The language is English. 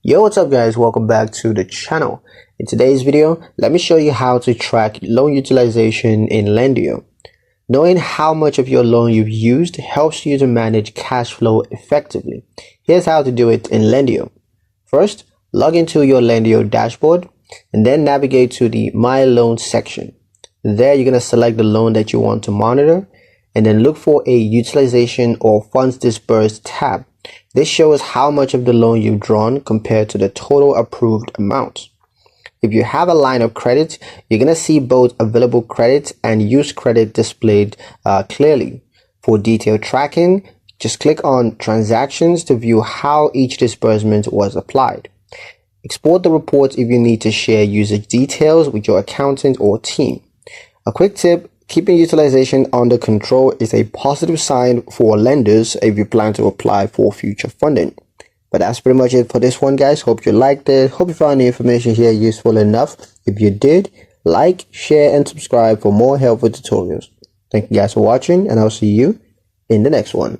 Yo, what's up guys, welcome back to the channel. In today's video, let me show you how to track loan utilization in Lendio. Knowing how much of your loan you've used helps you to manage cash flow effectively. Here's how to do it in Lendio. First, log into your Lendio dashboard and then navigate to the My Loan section. There you're going to select the loan that you want to monitor and then look for a utilization or funds disbursed tab. This shows how much of the loan you've drawn compared to the total approved amount. If you have a line of credit, you're going to see both available credit and used credit displayed clearly. For detailed tracking, just click on Transactions to view how each disbursement was applied. Export the report if you need to share usage details with your accountant or team. A quick tip: keeping utilization under control is a positive sign for lenders if you plan to apply for future funding. But that's pretty much it for this one, guys. Hope you liked it. Hope you found the information here useful enough. If you did, like, share, and subscribe for more helpful tutorials. Thank you guys for watching, and I'll see you in the next one.